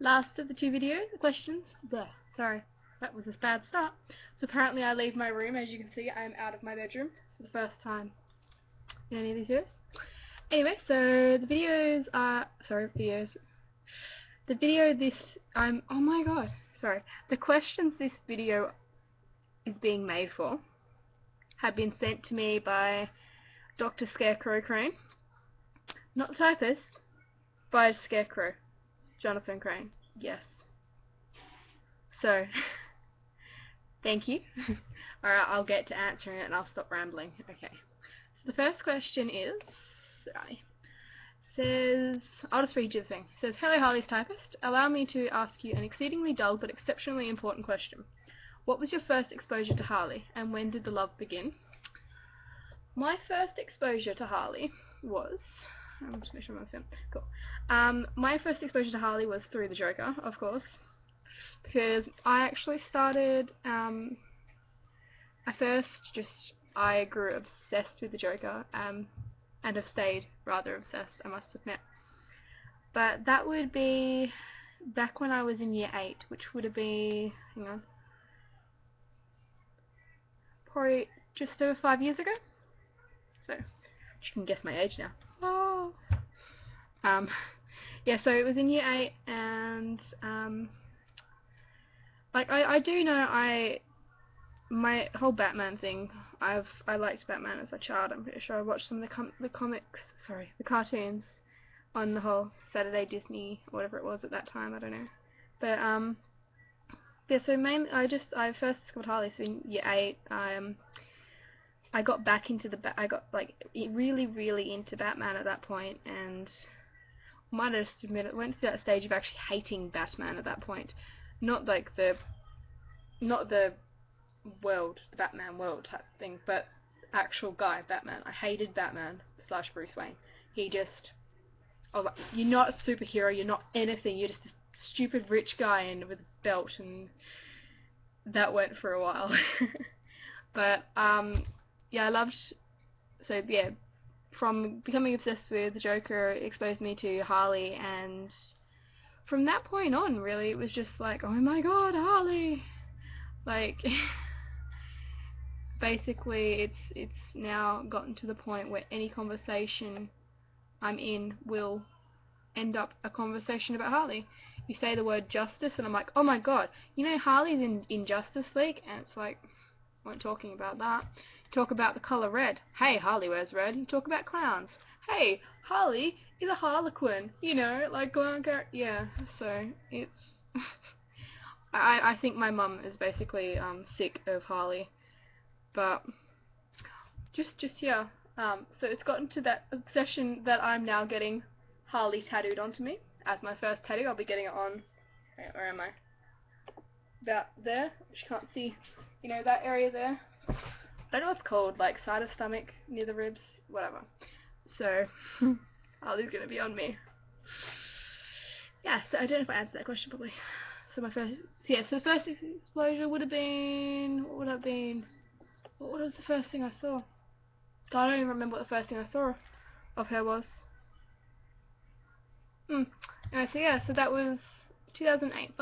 last of the two questions. Sorry, that was a bad start. So apparently I leave my room. As you can see, I am out of my bedroom for the first time in any of these videos. Anyway, so the videos are, oh my god, sorry. The questions this video is being made for have been sent to me by drscarecrowcrane. Not the typist, by Scarecrow. Jonathan Crane. Yes. So, thank you. Alright, I'll get to answering it and I'll stop rambling. Okay. So the first question is, says, I'll just read you the thing. It says, "Hello Harley's Typist. Allow me to ask you an exceedingly dull but exceptionally important question. What was your first exposure to Harley, and when did the love begin?" My first exposure to Harley was, I'm just make sure I'm on film. Cool. My first exposure to Harley was through the Joker, of course, because I actually started, I grew obsessed with the Joker, and have stayed rather obsessed, I must admit. But that would be back when I was in year 8, which would have been, hang on, probably just over 5 years ago. So, you can guess my age now. Oh. Yeah, so it was in year 8, and, like, I do know, my whole Batman thing, I liked Batman as a child. I'm pretty sure I watched some of the cartoons on the whole Saturday Disney, whatever it was at that time, I don't know. But, yeah, so mainly, I first discovered Harley, so in year 8, I got back into I got, like, really, really into Batman at that point, and I might have just admit it, went through that stage of actually hating Batman at that point. Not the world, the Batman world type thing, but actual guy, Batman. I hated Batman / Bruce Wayne. He just, I was like, you're not a superhero, you're not anything, you're just a stupid rich guy and with a belt, and that went for a while. But, yeah, from becoming obsessed with the Joker, it exposed me to Harley, and from that point on, really, it was just like, oh my god, Harley! Like, basically, it's now gotten to the point where any conversation I'm in will end up a conversation about Harley. You say the word justice, and I'm like, oh my god, you know Harley's in Justice League? And it's like, I weren't talking about that. Talk about the colour red. Hey, Harley wears red. You talk about clowns. Hey, Harley is a harlequin. You know, like, yeah, so it's... I think my mum is basically sick of Harley, but yeah. So it's gotten to that obsession that I'm now getting Harley tattooed onto me as my first tattoo. I'll be getting it on, where am I? About there, which you can't see, you know, that area there. I don't know what it's called, like side of stomach, near the ribs, whatever. So, Harley's gonna be on me. Yeah, so I don't know if I answered that question properly. So the first exposure would have been, what would it have been? What was the first thing I saw? I don't even remember what the first thing I saw of her was. Anyway, so yeah, so that was 2008,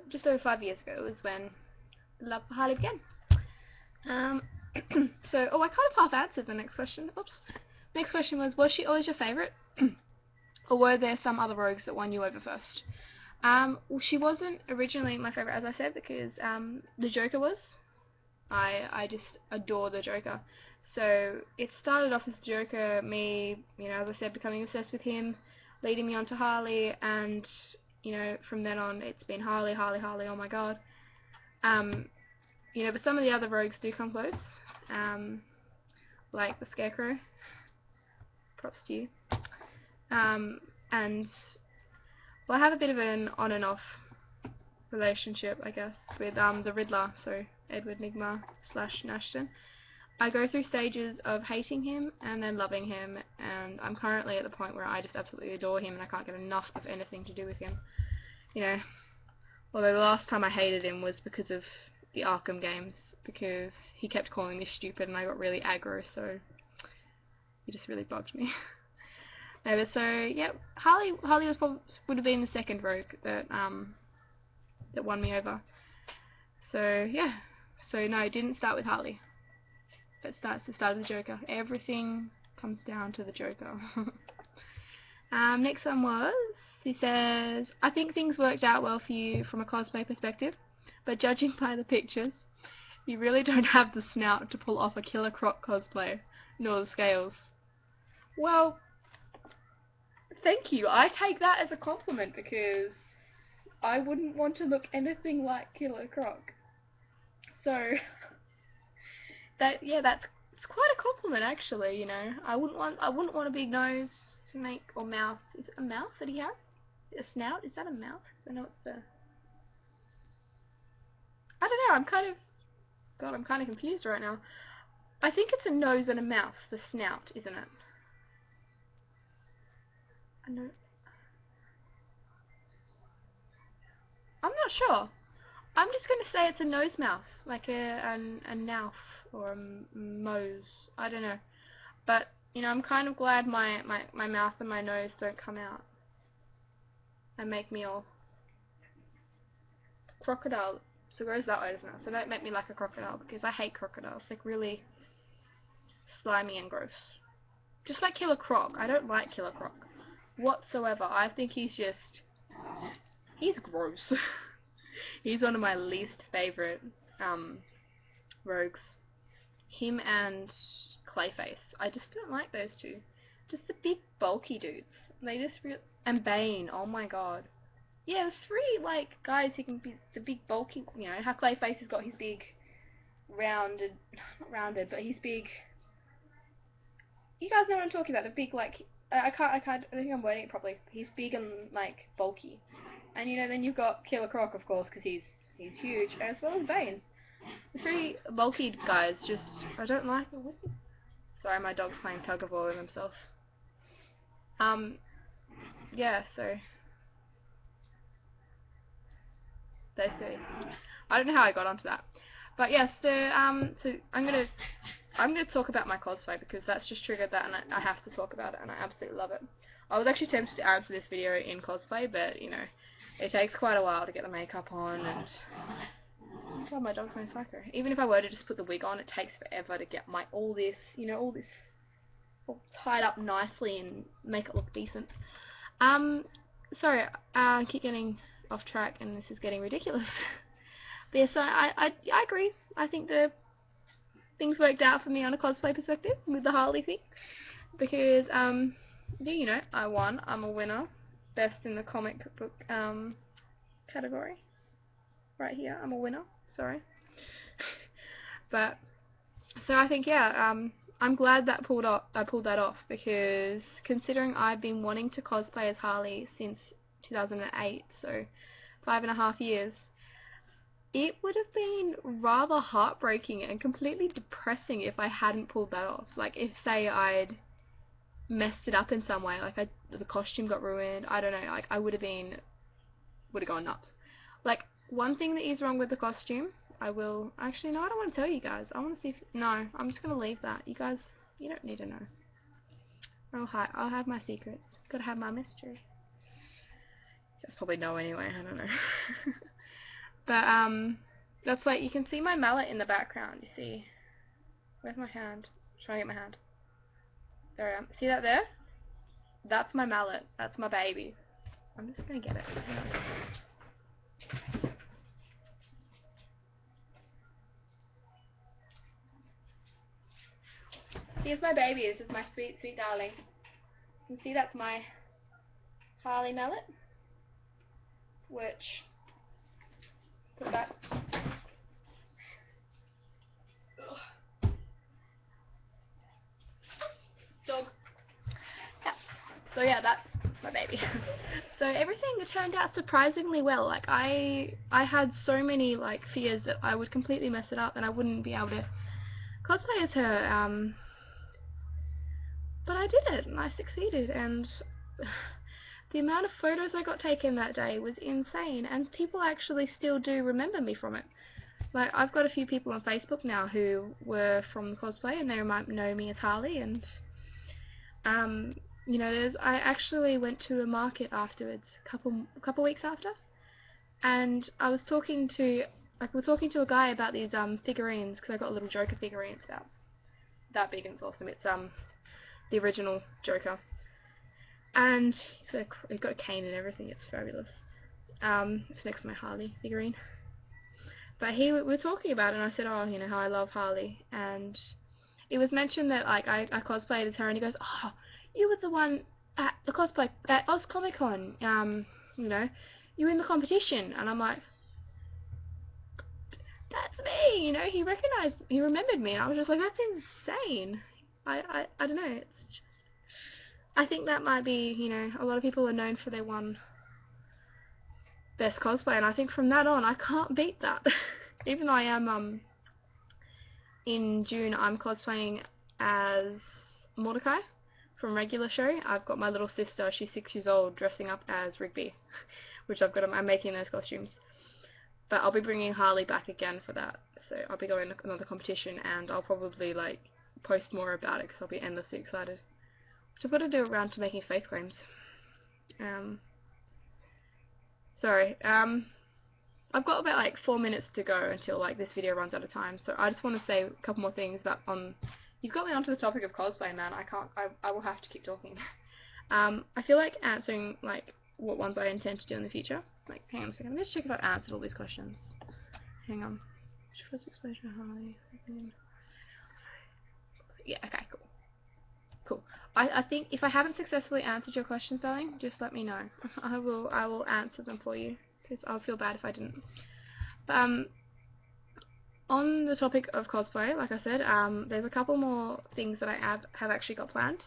just over 5 years ago, was when the love for Harley began. So, I kind of half answered the next question. Oops. Next question was she always your favourite? Or were there some other rogues that won you over first? Well, she wasn't originally my favourite, as I said, because the Joker was. I just adore the Joker. So it started off as the Joker, me, you know, as I said, becoming obsessed with him, leading me on to Harley, and, you know, from then on it's been Harley, Harley, Harley, oh my god. You know, but some of the other rogues do come close, like the Scarecrow. Props to you. And, well, I have a bit of an on and off relationship, I guess, with the Riddler, so Edward Nygma / Nashton. I go through stages of hating him and then loving him, and I'm currently at the point where I just absolutely adore him and I can't get enough of anything to do with him. You know, although the last time I hated him was because of the Arkham games, because he kept calling me stupid and I got really aggro, so it just really bugged me. over. So yeah, Harley was would have been the second rogue that won me over. So yeah, so no, it didn't start with Harley. It starts to start with the Joker. Everything comes down to the Joker. Next one was, he says, I think things worked out well for you from a cosplay perspective, but judging by the pictures, you really don't have the snout to pull off a Killer Croc cosplay, nor the scales. Well, thank you. I take that as a compliment because I wouldn't want to look anything like Killer Croc. So, that's quite a compliment actually, you know. I wouldn't want a big nose to make, or mouth. Is it a mouth that he has? A snout? Is that a mouth? I know it's the... I don't know, I'm kind of confused right now. I think it's a nose and a mouth, the snout, isn't it? I know. I'm not sure. I'm just going to say it's a nose mouth, like a mouth or a mose. I don't know. But, you know, I'm kind of glad my mouth and my nose don't come out and make me all crocodile. So it goes that way, doesn't it? So don't make me like a crocodile, because I hate crocodiles. Like, really slimy and gross. Just like Killer Croc. I don't like Killer Croc whatsoever. I think he's gross. He's one of my least favourite rogues. Him and Clayface. I just don't like those two. Just the big bulky dudes. They just and Bane. Oh my god. Yeah, there's three like guys who can be the big bulky. You know how Clayface has got his big rounded, not rounded, but his big. You guys know what I'm talking about. The big like. I think I'm wording it properly. He's big and like bulky. And you know, then you've got Killer Croc, of course, because he's huge, as well as Bane. The three bulky guys, just, I don't like them. Sorry, my dog's playing tug of war with himself. Yeah, so those three. I don't know how I got onto that, but yes, so I'm gonna talk about my cosplay because that's just triggered that, and I have to talk about it, and I absolutely love it. I was actually tempted to answer this video in cosplay, but you know, it takes quite a while to get the makeup on, and oh, my dog's going psycho. Even if I were to just put the wig on, it takes forever to get all this all tied up nicely and make it look decent. Sorry, I keep getting off track, and this is getting ridiculous. But yeah, so I agree. I think the things worked out for me on a cosplay perspective with the Harley thing, because yeah, you know, I won. I'm a winner. Best in the comic book category. Right here, I'm a winner. Sorry. But so I think, yeah, I'm glad that I pulled that off, because considering I've been wanting to cosplay as Harley since 2008, so 5.5 years, it would have been rather heartbreaking and completely depressing if I hadn't pulled that off. Like, if, say, I'd messed it up in some way, like the costume got ruined, I don't know, like I would have gone nuts. Like, one thing that is wrong with the costume, actually, no, I don't want to tell you guys. I want to see if, no, I'm just going to leave that. You guys, you don't need to know. I'll have my secrets. Gotta have my mystery. You guys probably know anyway, I don't know. But, that's like, you can see my mallet in the background, you see. Where's my hand? I'm trying to get my hand. There I am. See that there? That's my mallet. That's my baby. I'm just gonna get it. Here's my baby. This is my sweet, sweet darling. You can see that's my Harley mallet. Which, put that. Dog. Yeah. So yeah, that's my baby. So everything turned out surprisingly well. Like, I had so many like fears that I would completely mess it up and I wouldn't be able to cosplay as her. But I did it, and I succeeded, and the amount of photos I got taken that day was insane, and people actually still do remember me from it. Like, I've got a few people on Facebook now who were from the cosplay, and they might know me as Harley, and you know, I actually went to a market afterwards, couple weeks after, and I was talking to a guy about these figurines, because I got a little Joker figurine. It's about that big and it's awesome. It's the original Joker, and it's got a cane and everything. It's fabulous. It's next to my Harley figurine. But we were talking about it, and I said, oh, you know, how I love Harley, and it was mentioned that like I cosplayed as her, and he goes, oh, you were the one at the cosplay at Oz Comic Con, you know, you were in the competition, and I'm like, that's me, you know. He remembered me, and I was just like, that's insane. I don't know. It's just, I think that might be, you know, a lot of people are known for their one best cosplay, and I think from that on, I can't beat that. Even though I am in June, I'm cosplaying as Mordecai from regular show. I've got my little sister, she's 6 years old, dressing up as Rigby, which I'm making those costumes. But I'll be bringing Harley back again for that, so I'll be going to another competition, and I'll probably like post more about it because I'll be endlessly excited. Which I've got to do around to making face creams. I've got about like 4 minutes to go until like this video runs out of time, so I just want to say a couple more things about you've got me onto the topic of cosplay, man. I will have to keep talking. I feel like answering like what ones I intend to do in the future. Like, hang on a second, let me just check if I've answered all these questions. Hang on. First exposure, Harley. Yeah, okay, cool. Cool. I think if I haven't successfully answered your questions, darling, just let me know. I will answer them for you, because I'll feel bad if I didn't. On the topic of cosplay, like I said, there's a couple more things that I have actually got planned.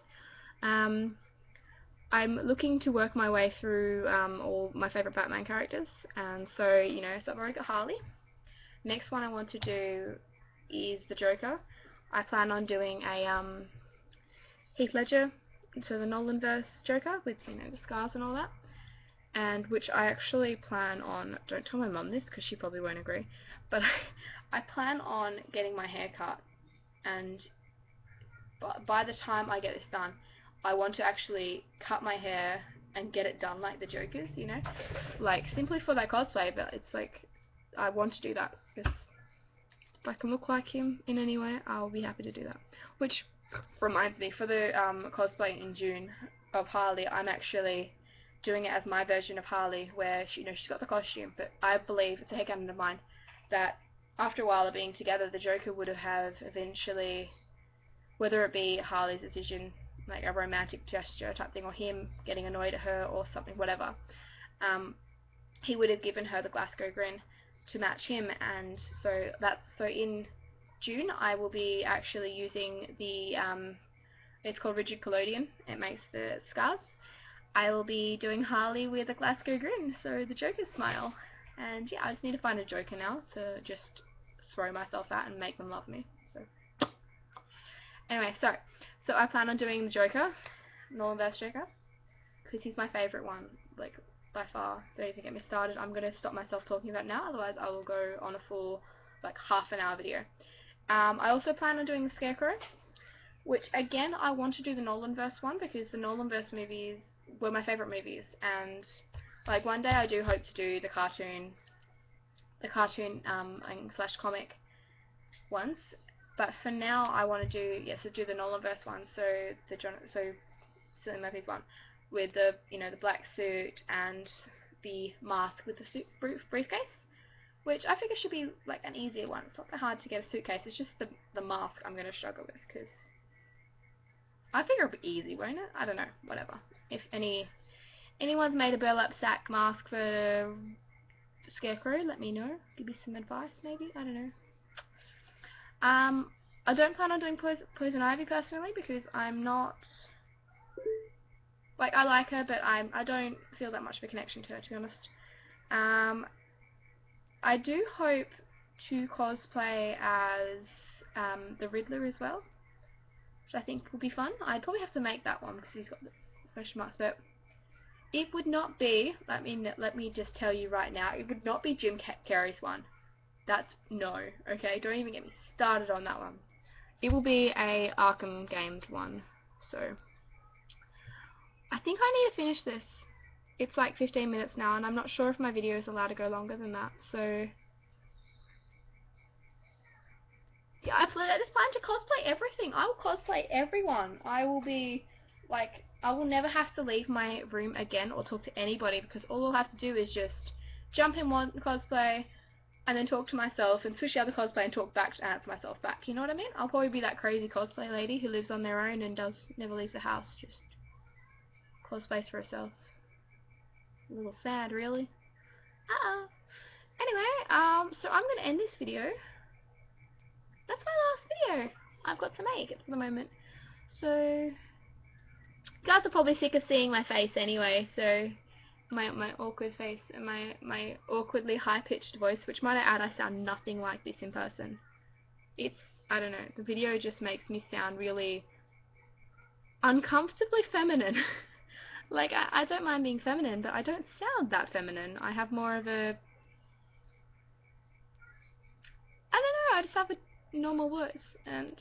I'm looking to work my way through all my favourite Batman characters, and so, you know, so I've already got Harley. Next one I want to do is the Joker. I plan on doing a Heath Ledger, so the Nolanverse Joker, with, you know, the scars and all that, and which I actually plan on, don't tell my mum this because she probably won't agree, but I plan on getting my hair cut, and by the time I get this done, I want to actually cut my hair and get it done like the Joker's, you know, like simply for that cosplay, but it's like, I want to do that, because if I can look like him in any way, I'll be happy to do that. Which reminds me, for the cosplay in June of Harley, I'm actually doing it as my version of Harley, where she, you know, she's got the costume, but I believe, it's a headcanon of mine, that after a while of being together, the Joker would have eventually, whether it be Harley's decision, like a romantic gesture type thing, or him getting annoyed at her or something, whatever, he would have given her the Glasgow grin to match him, and so in June I will be actually using the it's called Rigid Collodion. It makes the scars. I will be doing Harley with a Glasgow grin, so the Joker smile. And yeah, I just need to find a Joker now to just throw myself at and make them love me. So anyway, so I plan on doing the Joker, Nolanverse Joker, because he's my favourite one, like, by far. Don't even get me started. I'm going to stop myself talking about it now, otherwise I will go on a full, like, half-an-hour video. I also plan on doing the Scarecrow, which, again, I want to do the Nolanverse one, because the Nolanverse movies were my favourite movies, and, like, one day I do hope to do the cartoon slash comic ones, but for now I want to do, do the Nolanverse one, so Cillian Murphy's one, with the, you know, the black suit and the mask with the suit briefcase, which I figure should be like an easier one. It's not that hard to get a suitcase, it's just the mask I'm going to struggle with, because I figure it'll be easy, won't it? I don't know, whatever. If anyone's made a burlap sack mask for Scarecrow, let me know. Give me some advice, maybe? I don't know. I don't plan on doing Poison Ivy personally, because I'm not, like, I like her, but I don't feel that much of a connection to her, to be honest. I do hope to cosplay as the Riddler as well, which I think will be fun. I'd probably have to make that one because he's got the question marks, but it would not be, let me just tell you right now, it would not be Jim Carrey's one. That's no, okay? Don't even get me started on that one. It will be a Arkham Games one, so I think I need to finish this. It's like 15 minutes now, and I'm not sure if my video is allowed to go longer than that, so... Yeah, I just plan to cosplay everything. I will cosplay everyone. I will be, like, I will never have to leave my room again or talk to anybody, because all I'll have to do is just jump in one cosplay, and then talk to myself, and switch the other cosplay and talk back to answer myself back. You know what I mean? I'll probably be that crazy cosplay lady who lives on their own and never leaves the house, just cosplays for herself. A little sad, really. Anyway, so I'm gonna end this video. That's my last video I've got to make at the moment. So, you guys are probably sick of seeing my face anyway, so my awkward face and my awkwardly high-pitched voice, which might I add, I sound nothing like this in person. It's, I don't know, the video just makes me sound really uncomfortably feminine. Like, I don't mind being feminine, but I don't sound that feminine. I have more of a... I don't know, I just have a normal voice, and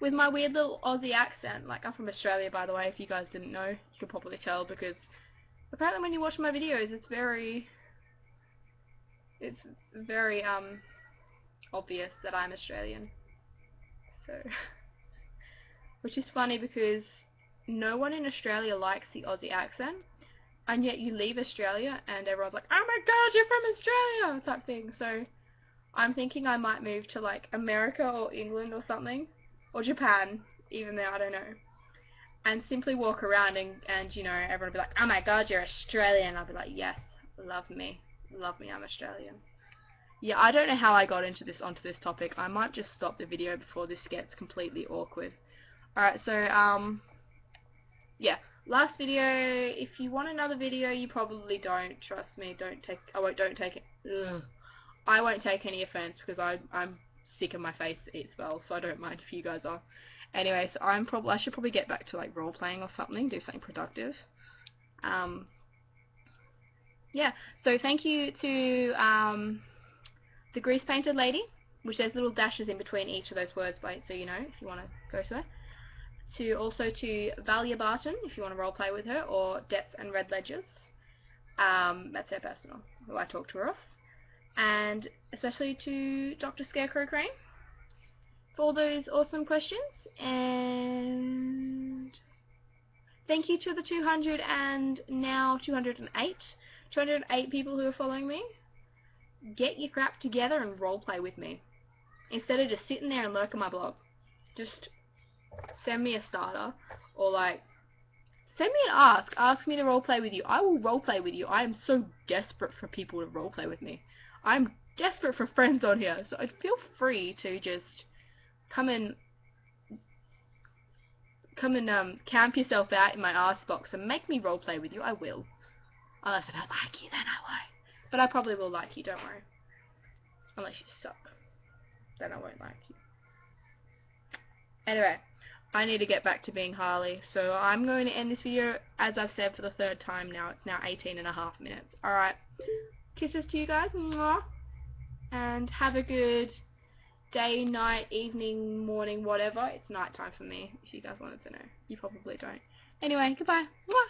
with my weird little Aussie accent. Like, I'm from Australia, by the way, if you guys didn't know. You could probably tell, because apparently when you watch my videos, it's very obvious that I'm Australian. So, which is funny because no one in Australia likes the Aussie accent, and yet you leave Australia and everyone's like, oh my god, you're from Australia, type thing. So I'm thinking I might move to like America or England or something, or Japan, even though I don't know, and simply walk around and you know, everyone will be like, oh my god, you're Australian. I'll be like, yes, love me, I'm Australian. Yeah, I don't know how I got onto this topic. I might just stop the video before this gets completely awkward. Alright, so yeah, last video. If you want another video, you probably don't. Trust me, don't take it. Ugh. I won't take any offense, because I'm sick of my face eats well, so I don't mind if you guys are. Anyway, so I should probably get back to like role playing or something, do something productive. Yeah, so thank you to the grease painted lady, which there's little dashes in between each of those words, so you know if you want to go to her. Also to Valia Barton, if you want to roleplay with her, or Depth and Red Ledgers. That's her personal, who I talked to her off. And especially to drscarecrowcrane for all those awesome questions. And thank you to the 200 and now 208 people who are following me. Get your crap together and roleplay with me, instead of just sitting there and lurking my blog. Just send me a starter, or like send me an ask me to roleplay with you. I will roleplay with you. I am so desperate for people to roleplay with me. I'm desperate for friends on here, so I'd feel free to just come and camp yourself out in my ass box and make me roleplay with you. I will. Unless I don't like you, then I won't. But I probably will like you, don't worry. Unless you suck. Then I won't like you. Anyway, I need to get back to being Harley, so I'm going to end this video, as I've said, for the third time now. It's now 18.5 minutes. Alright. Kisses to you guys. Mwah. And have a good day, night, evening, morning, whatever. It's night time for me, if you guys wanted to know. You probably don't. Anyway, goodbye. Mwah.